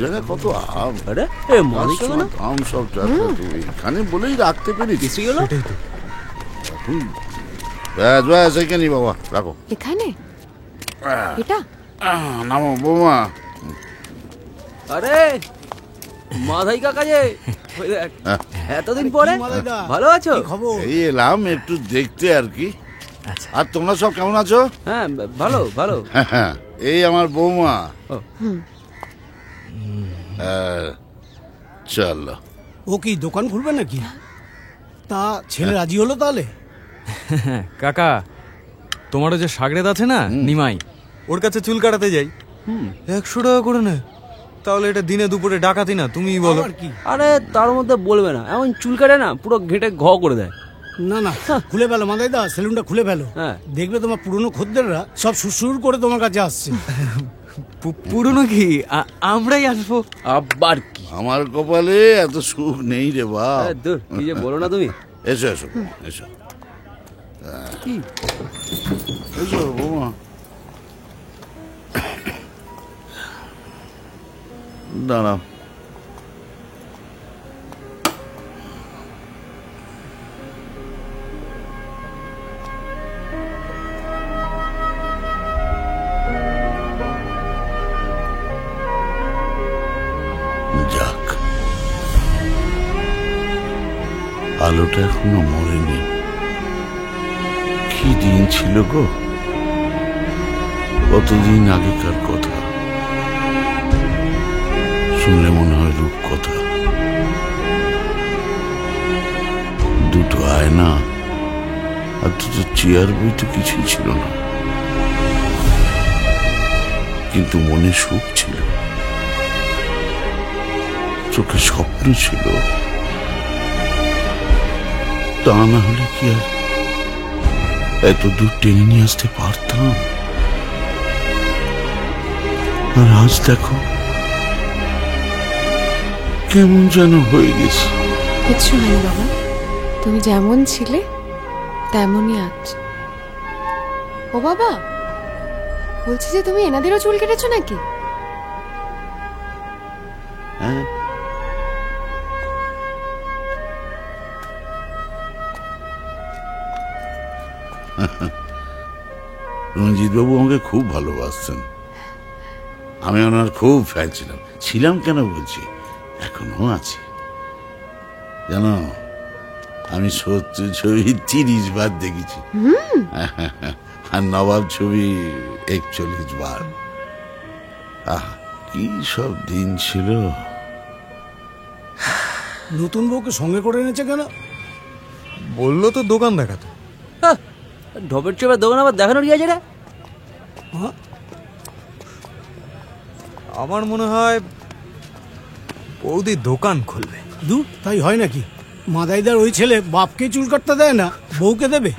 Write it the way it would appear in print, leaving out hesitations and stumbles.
জায়গায় কত আম, আম সব এখানে বলেই রাখতে পেরেছি। এখানে বাবা রাখো। এখানে এটা নামো বৌমা। আরে মাধাই কাকা যে এতদিন পরে, ভালো আছো? এই এলাম একটু দেখতে আর কি। আর তোমরা সব কেমন আছো? হ্যাঁ ভালো ভালো। এই আমার বৌমা। চলো। ও কি দোকান খুলবে নাকি? তা ছেলে রাজি হলো তাহলে? কাকা, তোমারও যে সাগরেদ আছে না নিমাই, ওর কাছে চুল কাটাতে যাই, 100 টাকা করে নেয়। তাহলে এটা দিনে দুপুরে ডাকাতি না? তুমিই বলো। আরে তার মধ্যে বলবে না, এমন চুল কাটে না পুরো ঘেটে ঘ করে দেয়। না না, খুলে ফেলো মাদাইদা, সেলুনটা খুলে ফেলো। দেখবে তোমার পুরনো খদ্দেররা সব সুর করে তোমার কাছে আসছে। পুরনো কি আমরাই আসবো? আবার কি আমার কপালে এত সুখ নেই রে বাপ। কি যে বলো না তুমি। এসো এসো এসো এসো বৌমা। দাঁড়াও। যাক, আলোটা এখনো মরেনি। কি দিন ছিল গো, কতদিন আগেকার কথা। শুনলে মনে হয় রূপ কথা। দুটো আয়না আর দুটো চেয়ার বই তো কিছুই ছিল না, কিন্তু মনে সুখ ছিল, চোখে স্বপ্ন ছিল। তা না হলে কি আর এত দূর টেনে নিয়ে আসতে পারতাম? আর আজ দেখো কেমন যেন হয়ে গেছে। কিচ্ছু হয়নি বাবা, তুমি যেমন ছিলে তেমনই আজ। ও বাবা, বলছি যে তুমি এনাদেরও চুল কেটেছো নাকি? হ্যাঁ, রঞ্জিত বাবু আমাকে খুব ভালোবাসতেন। আমি ওনার খুব ফ্যান ছিলাম কেন বলছি, এখনো আছি। জানো, আমি 70 ছবি 30 বার দেখেছি, আর নবাব ছবি 41 বার। কি সব দিন ছিল। নতুন বউকে সঙ্গে করে এনেছে কেন? বললো তো দোকান দেখাতে। ঢপের চোপের দোকান আবার দেখানোর কি আছে রে? আমার মনে হয় বৌদি দোকান খুলবে। তাই হয় নাকি? মাদাইদার ওই ছেলে বাপকে চুল কাটতে দেয় না, বউকে দেবে?